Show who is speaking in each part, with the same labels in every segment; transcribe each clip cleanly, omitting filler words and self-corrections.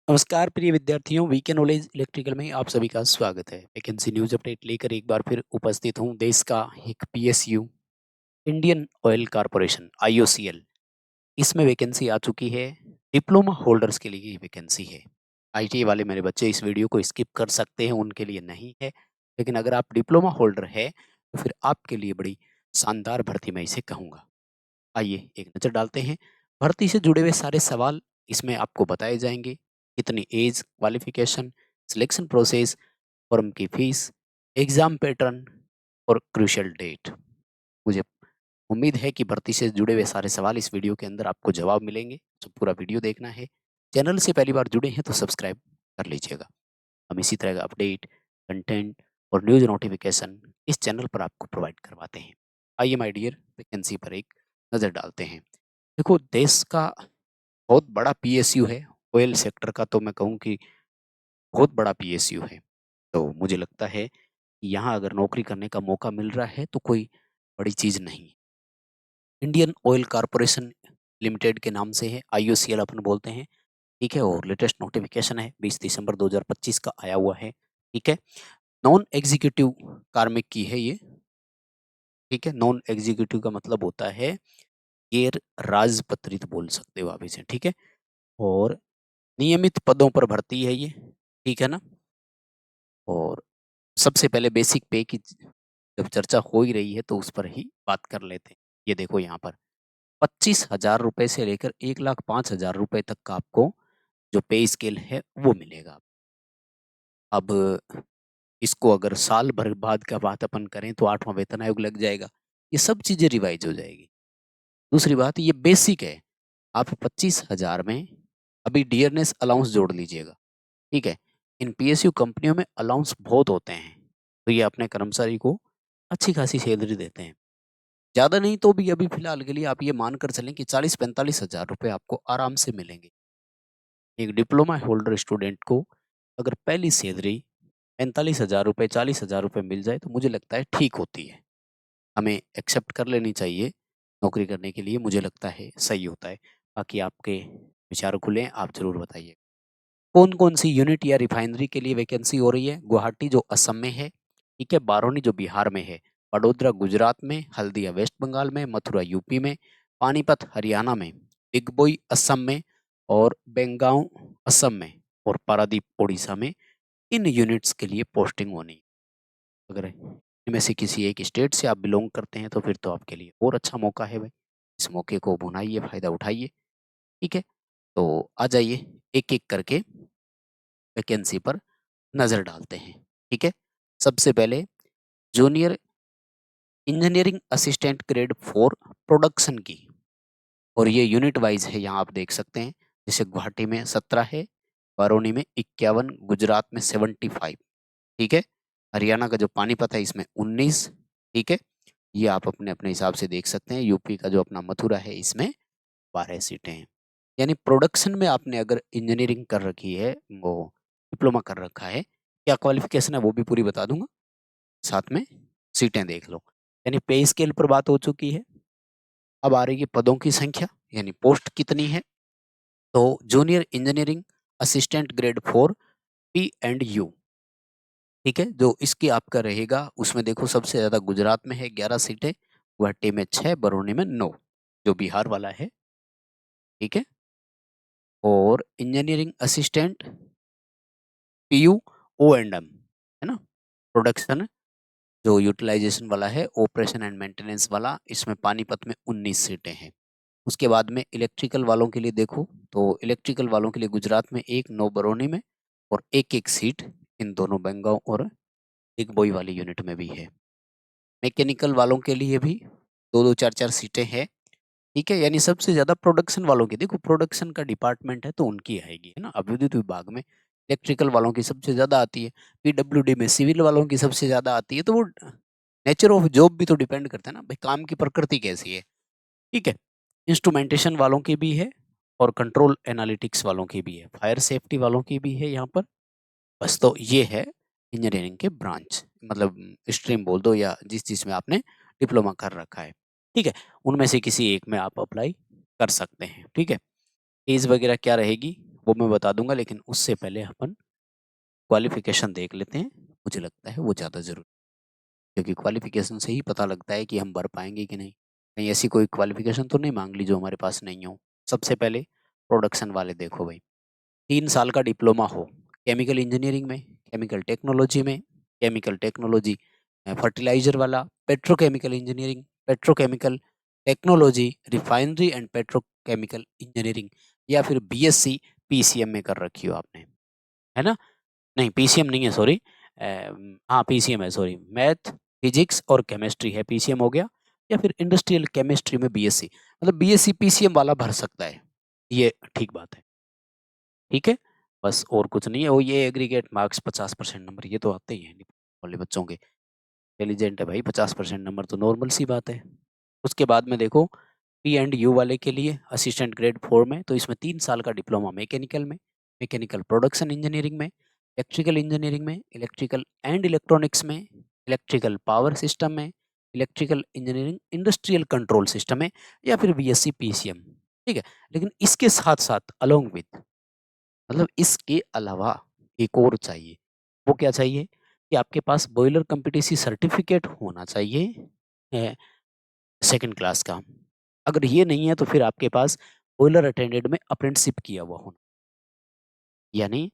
Speaker 1: नमस्कार प्रिय विद्यार्थियों, वीके नॉलेज इलेक्ट्रिकल में आप सभी का स्वागत है। वैकेंसी न्यूज अपडेट लेकर एक बार फिर उपस्थित हूँ। देश का एक PSU Indian oil corporation IOCL, इसमें वैकेंसी आ चुकी है। डिप्लोमा होल्डर्स के लिए ये वैकेंसी है। आईटीआई वाले मेरे बच्चे इस वीडियो को स्किप कर सकते हैं, उनके लिए नहीं है। लेकिन अगर आप डिप्लोमा होल्डर है तो फिर आपके लिए बड़ी शानदार भर्ती मैं इसे कहूँगा। आइए एक नज़र डालते हैं। भर्ती से जुड़े हुए सारे सवाल इसमें आपको बताए जाएंगे। कितनी age, qualification, selection process, form की फीस, एग्जाम पैटर्न और क्रूशियल डेट। मुझे उम्मीद है कि भर्ती से जुड़े हुए सारे सवाल इस वीडियो के अंदर आपको जवाब मिलेंगे। तो पूरा वीडियो देखना है। चैनल से पहली बार जुड़े हैं तो सब्सक्राइब कर लीजिएगा। हम इसी तरह का अपडेट, कंटेंट और न्यूज़ नोटिफिकेशन इस चैनल पर आपको प्रोवाइड करवाते हैं। आइए माय डियर, वैकेंसी पर एक नज़र डालते हैं। देखो, देश का बहुत बड़ा पीएसयू है। ऑयल सेक्टर का तो मैं कहूँ कि बहुत बड़ा पीएसयू है। तो मुझे लगता है कि यहाँ अगर नौकरी करने का मौका मिल रहा है तो कोई बड़ी चीज़ नहीं है। इंडियन ऑयल कारपोरेशन लिमिटेड के नाम से है, आईओसीएल अपन बोलते हैं। ठीक है, और लेटेस्ट नोटिफिकेशन है 20 दिसंबर 2025 का आया हुआ है। ठीक है, नॉन एग्जीक्यूटिव कार्मिक की है ये। ठीक है, नॉन एग्जीक्यूटिव का मतलब होता है गैर राजपत्रित बोल सकते हो आप इसे। ठीक है, और नियमित पदों पर भर्ती है ये। ठीक है ना। और सबसे पहले बेसिक पे की जब चर्चा हो ही रही है तो उस पर ही बात कर लेते हैं। ये देखो यहाँ पर 25,000 रुपए से लेकर 1,05,000 रुपए तक का आपको जो पे स्केल है वो मिलेगा। अब इसको अगर साल भर बाद का बात अपन करें तो 8वां वेतन आयोग लग जाएगा। ये सब चीजें रिवाइज हो जाएगी। दूसरी बात, ये बेसिक है। आप 25,000 में अभी डियरनेस अलाउंस जोड़ लीजिएगा। ठीक है, इन पीएसयू कंपनियों में अलाउंस बहुत होते हैं, तो ये अपने कर्मचारी को अच्छी खासी सैलरी देते हैं। ज़्यादा नहीं तो भी अभी फिलहाल के लिए आप ये मानकर चलें कि 40-45 हज़ार रुपये आपको आराम से मिलेंगे। एक डिप्लोमा होल्डर स्टूडेंट को अगर पहली सैलरी 45,000 रुपये, 40,000 रुपये मिल जाए तो मुझे लगता है ठीक होती है। हमें एक्सेप्ट कर लेनी चाहिए नौकरी करने के लिए, मुझे लगता है सही होता है। बाकी आपके विचार खुले, आप ज़रूर बताइए। कौन-कौन सी यूनिट या रिफाइनरी के लिए वैकेंसी हो रही है? गुवाहाटी जो असम में है, ठीक है, बारोनी जो बिहार में है, वडोदरा गुजरात में, हल्दिया वेस्ट बंगाल में, मथुरा यूपी में, पानीपत हरियाणा में, डिगबोई असम में और बेंगांव असम में और पारादीप ओडिशा में। इन यूनिट्स के लिए पोस्टिंग होनी है। अगर इनमें से किसी एक स्टेट से आप बिलोंग करते हैं तो फिर तो आपके लिए और अच्छा मौका है भाई। इस मौके को भुनाइए, फ़ायदा उठाइए। ठीक है? तो आ जाइए एक-एक करके वैकेंसी पर नज़र डालते हैं। ठीक है? सबसे पहले junior engineering assistant grade 4 production की, और ये यूनिट वाइज़ है, यहाँ आप देख सकते हैं। जैसे गुवाहाटी में 17 है, बरौनी में 51, गुजरात में 75। ठीक है? हरियाणा का जो पानीपत है इसमें 19। ठीक है? ये आप अपने-अपने हिसाब से देख सकते हैं। यूपी का जो अपना मथुरा है इसमें 12 सीटें हैं। यानी प्रोडक्शन में आपने अगर इंजीनियरिंग कर रखी है, वो डिप्लोमा कर रखा है, क्या क्वालिफ़िकेशन है वो भी पूरी बता दूँगा, साथ में सीटें देख लो। यानी पे स्केल पर बात हो चुकी है। अब आ रही है पदों की संख्या, यानी पोस्ट कितनी है। तो junior engineering assistant grade 4 P and you. ठीक है, जो इसकी आपका रहेगा उसमें देखो सबसे ज़्यादा गुजरात में है 11 सीटें, गुवाहाटी में 6, बरौनी में 9, जो बिहार वाला है। ठीक है, और engineering assistant PU O and M, है ना, प्रोडक्शन जो यूटिलाइजेशन वाला है, ऑपरेशन एंड मेंटेनेंस वाला, इसमें पानीपत में 19 सीटें हैं। उसके बाद में इलेक्ट्रिकल वालों के लिए देखो तो इलेक्ट्रिकल वालों के लिए गुजरात में 1, 9 बरौनी में और 1-1 सीट इन दोनों बेंगाव और दिगबोई वाली यूनिट में भी है। मैकेनिकल वालों के लिए भी 2-2, 4-4 सीटें हैं। ठीक है, यानी सबसे ज़्यादा प्रोडक्शन वालों की, देखो प्रोडक्शन का डिपार्टमेंट है तो उनकी आएगी, है ना। अब विद्युत विभाग में इलेक्ट्रिकल वालों की सबसे ज़्यादा आती है, पीडब्ल्यूडी में सिविल वालों की सबसे ज़्यादा आती है। तो वो नेचर ऑफ जॉब भी तो डिपेंड करता है ना भाई, काम की प्रकृति कैसी है। ठीक है, इंस्ट्रूमेंटेशन वालों की भी है और कंट्रोल एनालिटिक्स वालों की भी है, फायर सेफ्टी वालों की भी है यहाँ पर। बस तो ये है इंजीनियरिंग के ब्रांच, मतलब स्ट्रीम बोल दो या जिस चीज़ में आपने डिप्लोमा कर रखा है। ठीक है, उनमें से किसी एक में आप अप्लाई कर सकते हैं। ठीक है, एज वगैरह क्या रहेगी वो मैं बता दूंगा, लेकिन उससे पहले अपन क्वालिफिकेशन देख लेते हैं। मुझे लगता है वो ज़्यादा जरूरी, क्योंकि क्वालिफिकेशन से ही पता लगता है कि हम भर पाएंगे कि नहीं। कहीं ऐसी कोई क्वालिफिकेशन तो नहीं मांग ली जो हमारे पास नहीं हो। सबसे पहले प्रोडक्शन वाले देखो भाई, 3 साल का डिप्लोमा हो केमिकल इंजीनियरिंग में, केमिकल टेक्नोलॉजी में, केमिकल टेक्नोलॉजी फर्टिलाइजर वाला, petrochemical engineering, petrochemical technology, refinery and petrochemical engineering, या फिर बीएससी पीसीएम में कर रखी हो आपने, है ना? नहीं, पीसीएम नहीं है, सॉरी। हाँ, पीसीएम है, सॉरी। मैथ, फिजिक्स और केमिस्ट्री है, पीसीएम हो गया। या फिर इंडस्ट्रियल केमिस्ट्री में बीएससी, मतलब बीएससी पीसीएम वाला भर सकता है, ये ठीक बात है। ठीक है, बस और कुछ नहीं है। वो ये एग्रीगेट मार्क्स 50% नंबर, ये तो आते ही हैं वाले बच्चों के। इंटेलिजेंट है भाई, 50% नंबर तो नॉर्मल सी बात है। उसके बाद में देखो, पी एंड यू वाले के लिए असिस्टेंट ग्रेड 4 में, तो इसमें 3 साल का डिप्लोमा मैकेनिकल में, मैकेनिकल प्रोडक्शन इंजीनियरिंग में, इलेक्ट्रिकल इंजीनियरिंग में, इलेक्ट्रिकल एंड इलेक्ट्रॉनिक्स में, इलेक्ट्रिकल पावर सिस्टम में, electrical engineering industrial control system में, या फिर बीएससी पीसीएम। ठीक है, लेकिन इसके साथ साथ अलोंग विथ, मतलब इसके अलावा एक और चाहिए। वो क्या चाहिए कि आपके पास बॉयलर कम्पिटेंसी सर्टिफिकेट होना चाहिए, सेकंड क्लास का। अगर ये नहीं है तो फिर आपके पास बॉयलर अटेंडेंट में अप्रेंटिसशिप किया हुआ होना, यानी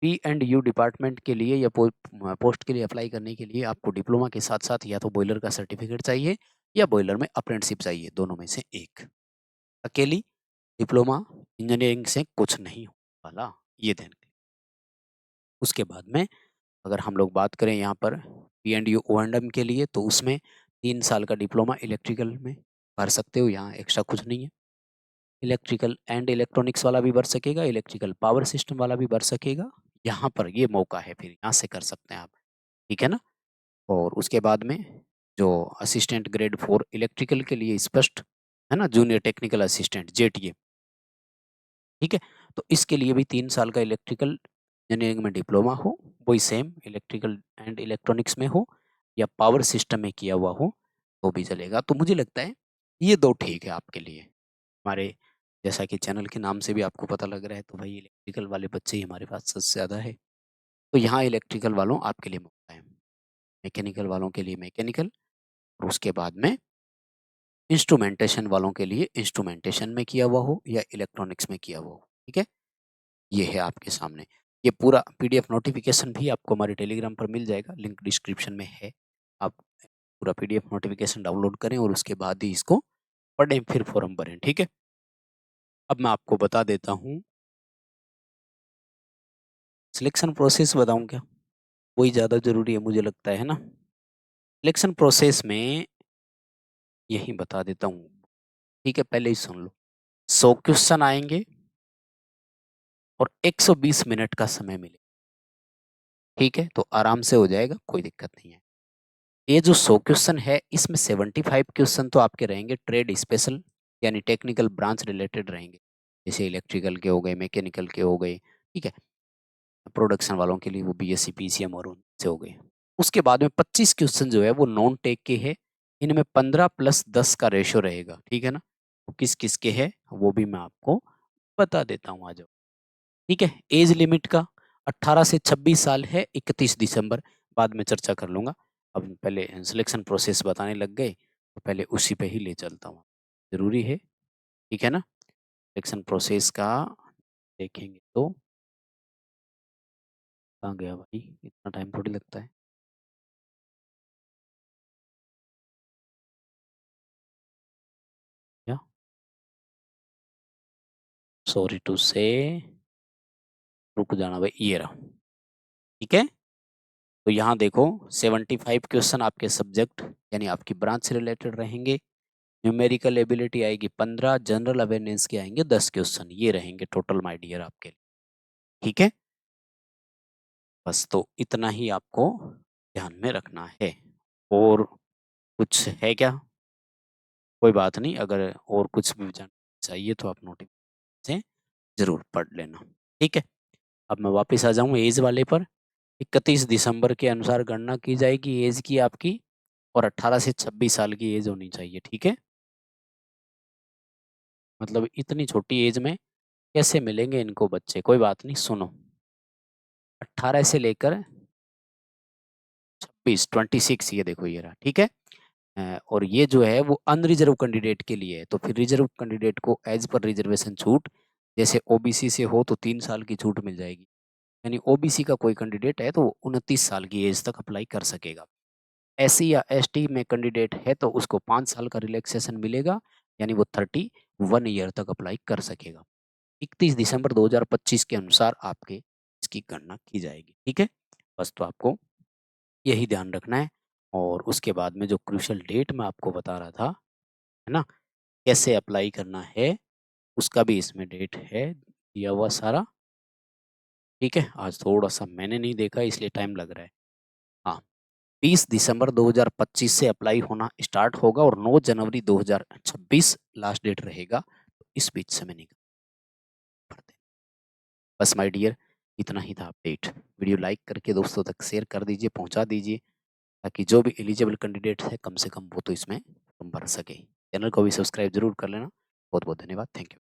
Speaker 1: पी एंड यू डिपार्टमेंट के लिए या पोस्ट के लिए अप्लाई करने के लिए आपको डिप्लोमा के साथ साथ या तो बॉयलर का सर्टिफिकेट चाहिए या बॉयलर में अप्रेंटिसशिप चाहिए, दोनों में से एक। अकेली डिप्लोमा इंजीनियरिंग से कुछ नहीं हो वाला, ये ध्यान रखें। उसके बाद में अगर हम लोग बात करें यहाँ पर P and U O and M के लिए, तो उसमें 3 साल का डिप्लोमा इलेक्ट्रिकल में भर सकते हो, यहाँ एक्स्ट्रा कुछ नहीं है। इलेक्ट्रिकल एंड इलेक्ट्रॉनिक्स वाला भी भर सकेगा, इलेक्ट्रिकल पावर सिस्टम वाला भी भर सकेगा। यहाँ पर ये मौका है, फिर यहाँ से कर सकते हैं आप। ठीक है ना? और उसके बाद में जो असिस्टेंट ग्रेड 4 इलेक्ट्रिकल के लिए स्पष्ट है ना, जूनियर टेक्निकल असिस्टेंट जेटीए। ठीक है, तो इसके लिए भी 3 साल का इलेक्ट्रिकल इंजीनियरिंग में डिप्लोमा हो, वही सेम इलेक्ट्रिकल एंड इलेक्ट्रॉनिक्स में हो या पावर सिस्टम में किया हुआ हो तो भी चलेगा। तो मुझे लगता है ये दो ठीक है आपके लिए। हमारे जैसा कि चैनल के नाम से भी आपको पता लग रहा है, तो भाई इलेक्ट्रिकल वाले बच्चे ही हमारे पास सबसे ज़्यादा है। तो यहाँ इलेक्ट्रिकल वालों आपके लिए मौका है, मैकेनिकल वालों के लिए मैकेनिकल, और उसके बाद में इंस्ट्रूमेंटेशन वालों के लिए इंस्ट्रूमेंटेशन में किया हुआ हो या इलेक्ट्रॉनिक्स में किया हुआ हो। ठीक है, ये है आपके सामने। ये पूरा पीडीएफ नोटिफिकेशन भी आपको हमारे टेलीग्राम पर मिल जाएगा, लिंक डिस्क्रिप्शन में है। आप पूरा पीडीएफ नोटिफिकेशन डाउनलोड करें और उसके बाद ही इसको पढ़ें, फिर फॉर्म भरें। ठीक है, अब मैं आपको बता देता हूँ सिलेक्शन प्रोसेस। बताऊँ क्या? वही ज़्यादा ज़रूरी है मुझे लगता है ना। सिलेक्शन प्रोसेस में यही बता देता हूँ। ठीक है, पहले ही सुन लो। 100 क्वेश्चन आएंगे और 120 मिनट का समय मिले। ठीक है, तो आराम से हो जाएगा, कोई दिक्कत नहीं है। ये जो 100 क्वेश्चन है, इसमें 75 क्वेश्चन तो आपके रहेंगे ट्रेड स्पेशल, यानी टेक्निकल ब्रांच रिलेटेड रहेंगे, जैसे इलेक्ट्रिकल के हो गए, मैकेनिकल के हो गए। ठीक है, प्रोडक्शन वालों के लिए वो बीएससी पीसीएम और उनसे हो गए। उसके बाद में 25 क्वेश्चन जो है वो नॉन टेक के है। इनमें 15+10 का रेशियो रहेगा। ठीक है ना? तो किस किस के है वो भी मैं आपको बता देता हूँ, आ जाओ। ठीक है, एज लिमिट का 18 से 26 साल है, 31 दिसंबर, बाद में चर्चा कर लूँगा। अब पहले सिलेक्शन प्रोसेस बताने लग गए, तो पहले उसी पे ही ले चलता हूँ, ज़रूरी है। ठीक है ना? सिलेक्शन प्रोसेस का देखेंगे तो कहाँ गया भाई, इतना टाइम थोड़ी लगता है। क्या? सॉरी टू से, रुक जाना भाई, ये रहा। ठीक है, तो यहाँ देखो 75 क्वेश्चन आपके सब्जेक्ट यानी आपकी ब्रांच से रिलेटेड रहेंगे। न्यूमेरिकल एबिलिटी आएगी 15, जनरल अवेयरनेस के आएंगे 10 क्वेश्चन, ये रहेंगे टोटल माय डियर आपके लिए। ठीक है, बस तो इतना ही आपको ध्यान में रखना है। और कुछ है क्या? कोई बात नहीं, अगर और कुछ भी जानना चाहिए तो आप नोटिफिकेशन से जरूर पढ़ लेना। ठीक है, अब मैं वापस आ जाऊँ एज वाले पर। 31 दिसंबर के अनुसार गणना की जाएगी एज की आपकी, और 18 से 26 साल की एज होनी चाहिए। ठीक है, मतलब इतनी छोटी एज में कैसे मिलेंगे इनको बच्चे? कोई बात नहीं, सुनो। 18 से लेकर 26, 26 ये देखो ये रहा, ठीक है। और ये जो है वो अनरिजर्व कैंडिडेट के लिए है। तो फिर रिजर्व कैंडिडेट को एज पर रिजर्वेशन छूट, जैसे ओबीसी से हो तो 3 साल की छूट मिल जाएगी। यानी ओबीसी का कोई कैंडिडेट है तो 29 साल की एज तक अप्लाई कर सकेगा। एससी या एसटी में कैंडिडेट है तो उसको 5 साल का रिलैक्सेशन मिलेगा, यानी वो 31 ईयर तक अप्लाई कर सकेगा। 31 दिसंबर 2025 के अनुसार आपके इसकी गणना की जाएगी, ठीक है। बस तो आपको यही ध्यान रखना है। और उसके बाद में जो क्रूशल डेट मैं आपको बता रहा था, है ना, कैसे अप्लाई करना है, उसका भी इसमें डेट है दिया हुआ सारा, ठीक है। आज थोड़ा सा मैंने नहीं देखा इसलिए टाइम लग रहा है। हाँ, 20 दिसंबर 2025 से अप्लाई होना स्टार्ट होगा और 9 जनवरी 2026 लास्ट डेट रहेगा। तो इस बीच समय निकाल पड़ते हैं। बस माय डियर, इतना ही था अपडेट। वीडियो लाइक करके दोस्तों तक शेयर कर दीजिए, पहुंचा दीजिए, ताकि जो भी एलिजिबल कैंडिडेट है कम से कम वो तो इसमें भर सके। चैनल को भी सब्सक्राइब जरूर कर लेना। बहुत बहुत धन्यवाद, थैंक यू।